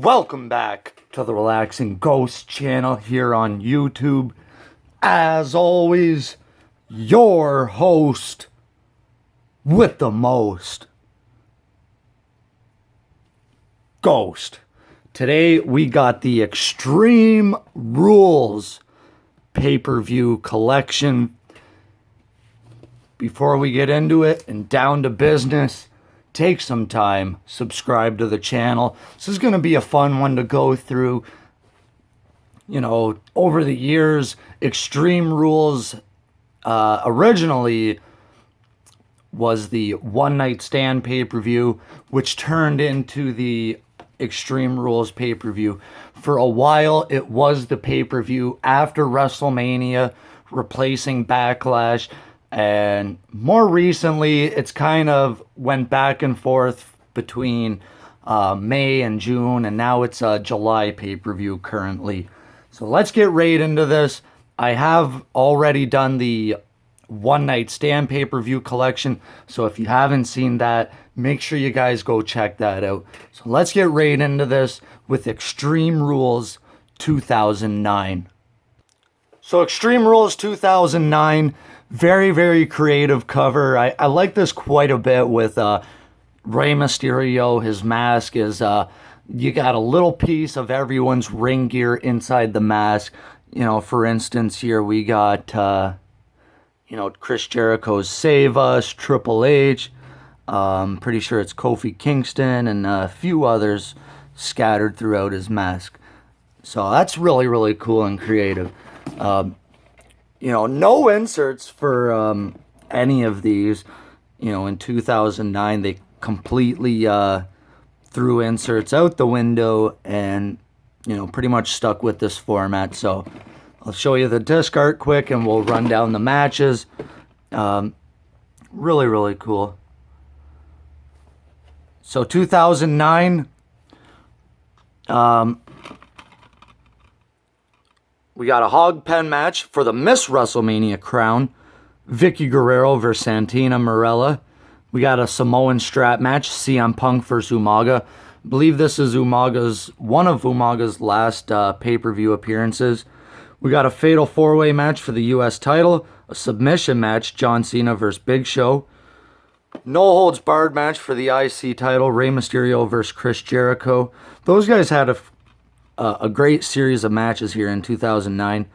Welcome back to the Relaxing Ghost channel here on YouTube. As always, your host with the most, Ghost. Today we got the Extreme Rules pay-per-view collection. Before we get into it and down to business, take some time, subscribe to the channel. This is going to be a fun one to go through. You know, over the years, Extreme Rules originally was the One Night Stand pay-per-view, which turned into the Extreme Rules pay-per-view. For a while, it was the pay-per-view after WrestleMania, replacing Backlash. And more recently, it's kind of went back and forth between May and June, and now it's a July pay-per-view currently. So let's get right into this. I have already done the One Night Stand pay-per-view collection, so if you haven't seen that, make sure you guys go check that out. So let's get right into this with Extreme Rules 2009. So Extreme Rules 2009, very, very creative cover. I like this quite a bit with Rey Mysterio. His mask is, you got a little piece of everyone's ring gear inside the mask. You know, for instance, here we got, Chris Jericho's Save Us, Triple H. Pretty sure it's Kofi Kingston and a few others scattered throughout his mask. So that's really, really cool and creative. No inserts for any of these. In 2009, they completely threw inserts out the window and, pretty much stuck with this format. So I'll show you the disc art quick and we'll run down the matches. Really, really cool. So 2009, we got a hog pen match for the Miss WrestleMania crown. Vicky Guerrero versus Santina Marella. We got a Samoan strap match. CM Punk versus Umaga. I believe this is one of Umaga's last pay-per-view appearances. We got a fatal four-way match for the U.S. title. A submission match. John Cena versus Big Show. No holds barred match for the IC title. Rey Mysterio versus Chris Jericho. Those guys had a great series of matches here in 2009.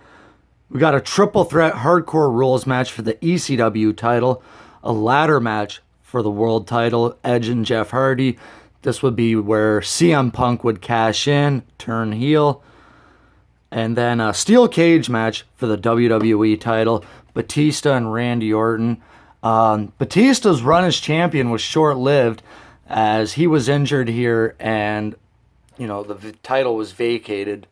We got a triple threat hardcore rules match for the ECW title, a ladder match for the world title, Edge and Jeff Hardy. This would be where CM Punk would cash in, turn heel, and then a steel cage match for the WWE title, Batista and Randy Orton. Batista's run as champion was short-lived as he was injured here and the title was vacated.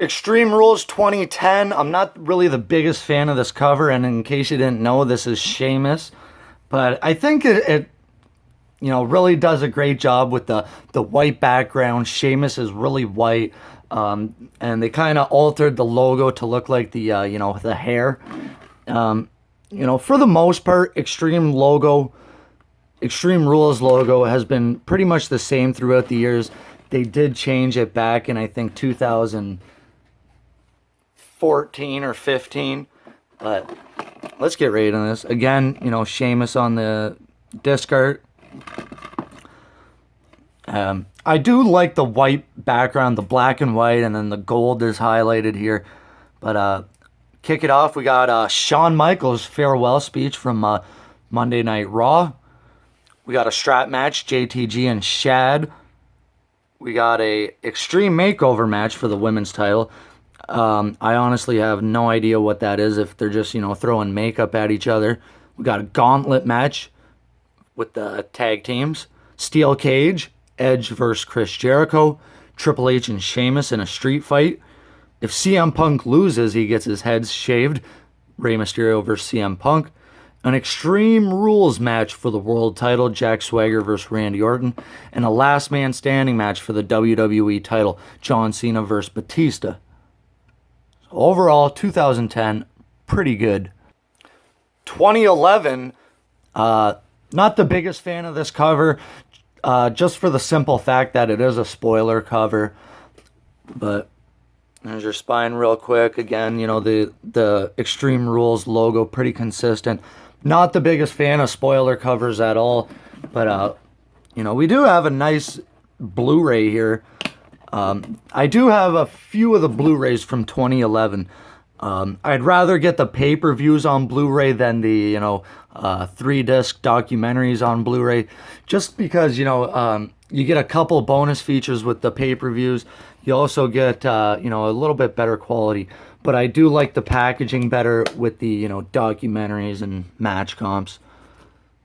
Extreme Rules 2010. I'm not really the biggest fan of this cover, and in case you didn't know, this is Sheamus. But I think it really does a great job with the white background. Sheamus is really white, and they kind of altered the logo to look like the the hair. For the most part, Extreme Rules logo has been pretty much the same throughout the years. They did change it back in, I think, 2014 or 15. But let's get right into this. Again, Sheamus on the disc art. I do like the white background, the black and white, and then the gold is highlighted here. But kick it off, we got Shawn Michaels' farewell speech from Monday Night Raw. We got a strap match, JTG and Shad. We got a Extreme Makeover match for the women's title. I honestly have no idea what that is, if they're just, throwing makeup at each other. We got a gauntlet match with the tag teams. Steel cage, Edge versus Chris Jericho. Triple H and Sheamus in a street fight. If CM Punk loses, he gets his head shaved. Rey Mysterio versus CM Punk. An Extreme Rules match for the world title, Jack Swagger versus Randy Orton, and a last man standing match for the WWE title, John Cena versus Batista. So overall, 2010, pretty good. 2011, not the biggest fan of this cover. just for the simple fact that it is a spoiler cover. But there's your spine real quick. Again, the Extreme Rules logo, pretty consistent. Not the biggest fan of spoiler covers at all, but we do have a nice Blu-ray here. I do have a few of the Blu-rays from 2011. I'd rather get the pay-per-views on Blu-ray than the 3-disc documentaries on Blu-ray, just because you get a couple bonus features with the pay-per-views. You also get a little bit better quality, but I do like the packaging better with the documentaries and match comps.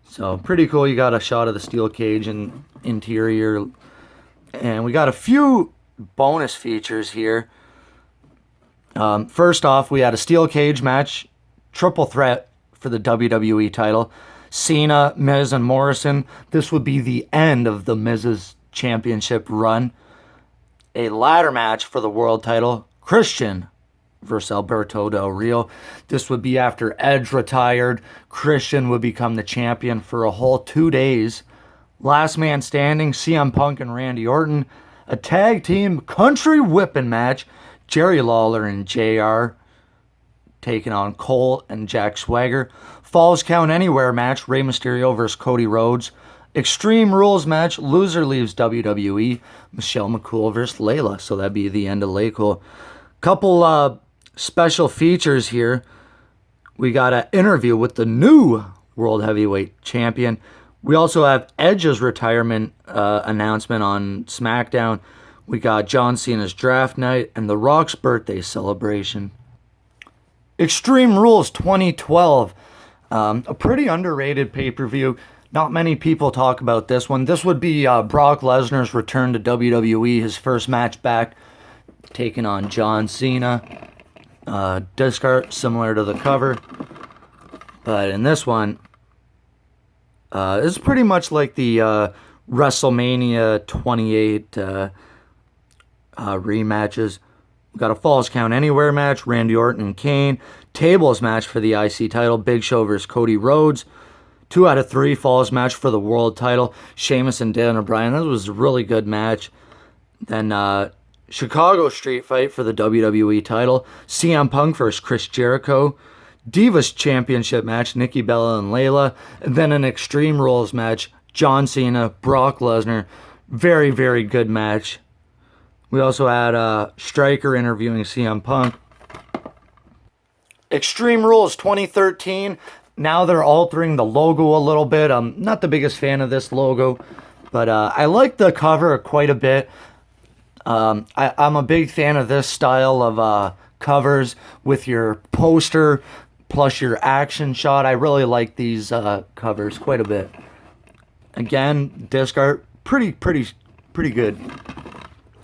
So pretty cool. You got a shot of the steel cage and interior, and we got a few bonus features here. First off, we had a steel cage match, triple threat for the WWE title. Cena, Miz, and Morrison. This would be the end of the Miz's championship run. A ladder match for the world title, Christian versus Alberto Del Rio. This would be after Edge retired. Christian would become the champion for a whole 2 days. Last man standing, CM Punk and Randy Orton. A tag team country whipping match, Jerry Lawler and JR taking on Cole and Jack Swagger. Falls Count Anywhere match, Rey Mysterio versus Cody Rhodes. Extreme Rules match, loser leaves WWE. Michelle McCool versus Layla. So that'd be the end of Layla. Couple special features here. We got an interview with the new World Heavyweight Champion. We also have Edge's retirement announcement on SmackDown. We got John Cena's draft night and The Rock's birthday celebration. Extreme Rules 2012. A pretty underrated pay-per-view. Not many people talk about this one. This would be Brock Lesnar's return to WWE, his first match back, taking on John Cena. Disc art similar to the cover. But in this one, it's pretty much like the WrestleMania 28 rematches. We got a Falls Count Anywhere match, Randy Orton and Kane. Tables match for the IC title, Big Show versus Cody Rhodes. 2 out of 3 falls match for the world title, Sheamus and Daniel Bryan. That was a really good match. Then Chicago Street Fight for the WWE title, CM Punk versus Chris Jericho. Divas Championship match, Nikki Bella and Layla. And then an Extreme Rules match, John Cena, Brock Lesnar. Very, very good match. We also had Stryker interviewing CM Punk. Extreme Rules 2013. Now they're altering the logo a little bit. I'm not the biggest fan of this logo, but I like the cover quite a bit. I'm a big fan of this style of covers with your poster plus your action shot. I really like these covers quite a bit. Again, disc art, pretty good.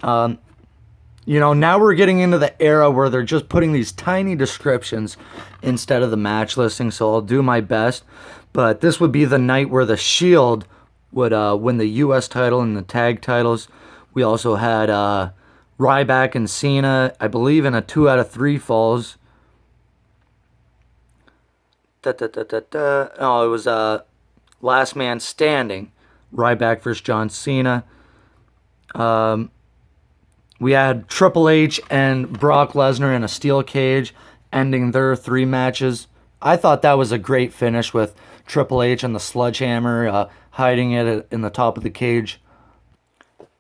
Now we're getting into the era where they're just putting these tiny descriptions instead of the match listing, so I'll do my best. But this would be the night where the Shield would win the U.S. title and the tag titles. We also had Ryback and Cena, I believe, in a 2 out of 3 falls. Oh, it was Last Man Standing. Ryback versus John Cena. We had Triple H and Brock Lesnar in a steel cage, ending their 3 matches. I thought that was a great finish with Triple H and the sledgehammer hiding it in the top of the cage.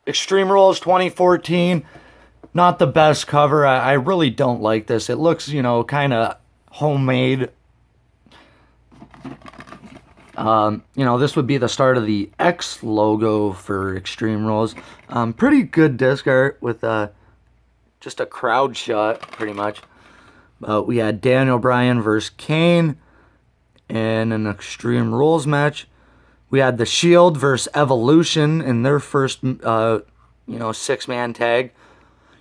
Extreme Rules 2014, not the best cover. I really don't like this. It looks, kind of homemade. This would be the start of the X logo for Extreme Rules. Pretty good disc art with just a crowd shot, pretty much. We had Daniel Bryan versus Kane in an Extreme Rules match. We had the Shield versus Evolution in their first, 6-man tag.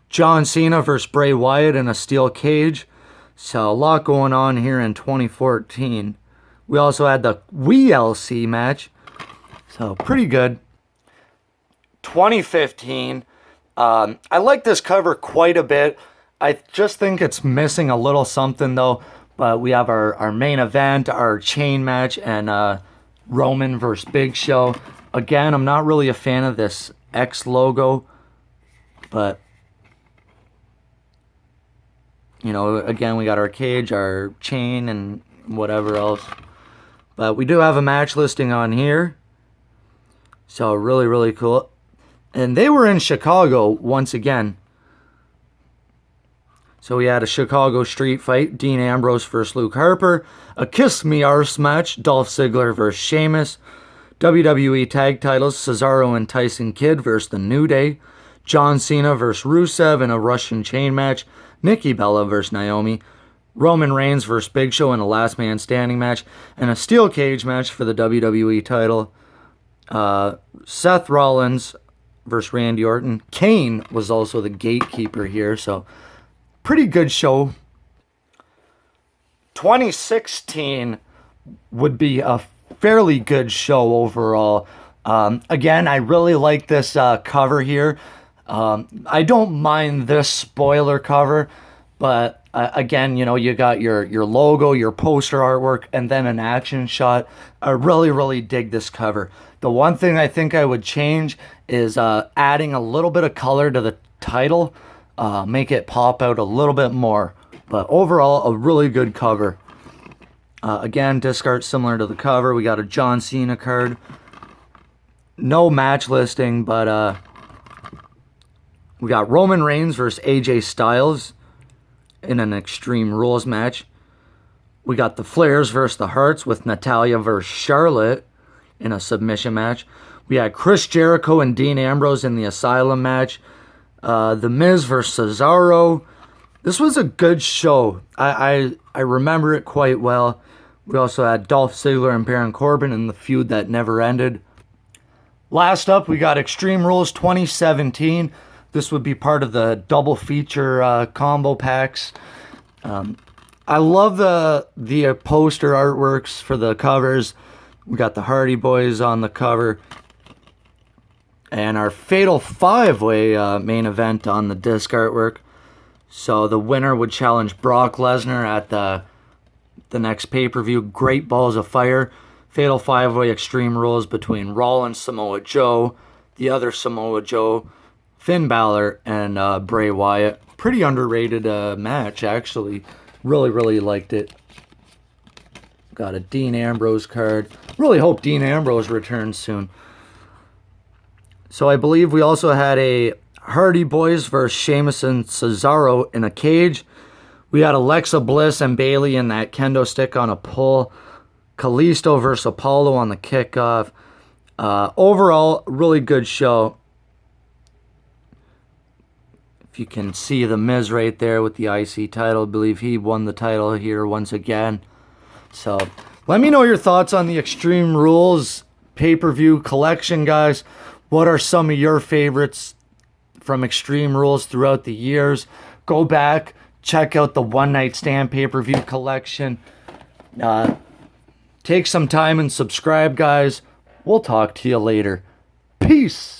John Cena versus Bray Wyatt in a steel cage. So a lot going on here in 2014. We also had the WLC match. So pretty good. 2015. I like this cover quite a bit. I just think it's missing a little something though. But we have our main event, our chain match, and Roman versus Big Show. Again, I'm not really a fan of this X logo, but, you know, again, we got our cage, our chain, and whatever else. But we do have a match listing on here. So really, really cool. And they were in Chicago once again. So we had a Chicago street fight. Dean Ambrose versus Luke Harper. A Kiss Me Arse match. Dolph Ziggler versus Sheamus. WWE tag titles. Cesaro and Tyson Kidd versus The New Day. John Cena versus Rusev in a Russian chain match. Nikki Bella versus Naomi. Roman Reigns versus Big Show in a last man standing match. And a steel cage match for the WWE title. Seth Rollins versus Randy Orton. Kane was also the gatekeeper here, so pretty good show. 2016 would be a fairly good show overall. Again, I really like this cover here. I don't mind this spoiler cover, but again, you know, you got your logo, your poster artwork, and then an action shot. I really, really dig this cover. The one thing I think I would change is adding a little bit of color to the title. Make it pop out a little bit more. But overall, a really good cover. Again, disc art similar to the cover. We got a John Cena card. No match listing, but we got Roman Reigns versus AJ Styles in an Extreme Rules match. We got the Flairs versus the Hearts with Natalya versus Charlotte in a submission match. We had Chris Jericho and Dean Ambrose in the Asylum match. The Miz versus Cesaro. This was a good show. I remember it quite well. We also had Dolph Ziggler and Baron Corbin in the feud that never ended. Last up, we got Extreme Rules 2017. This would be part of the double feature combo packs. I love the poster artworks for the covers. We got the Hardy Boys on the cover. And our Fatal 5-Way main event on the disc artwork. So the winner would challenge Brock Lesnar at the next pay-per-view. Great Balls of Fire. Fatal 5-Way Extreme Rules between Rollins, Samoa Joe, the other Samoa Joe, Finn Balor, and Bray Wyatt. Pretty underrated match, actually. Really, really liked it. Got a Dean Ambrose card. Really hope Dean Ambrose returns soon. So I believe we also had a Hardy Boys versus Sheamus and Cesaro in a cage. We had Alexa Bliss and Bayley in that kendo stick on a pull. Kalisto versus Apollo on the kickoff. Overall, really good show. If you can see the Miz right there with the IC title, I believe he won the title here once again. So let me know your thoughts on the Extreme Rules pay-per-view collection, guys. What are some of your favorites from Extreme Rules throughout the years? Go back, check out the One Night Stand pay-per-view collection. Take some time and subscribe, guys. We'll talk to you later. Peace.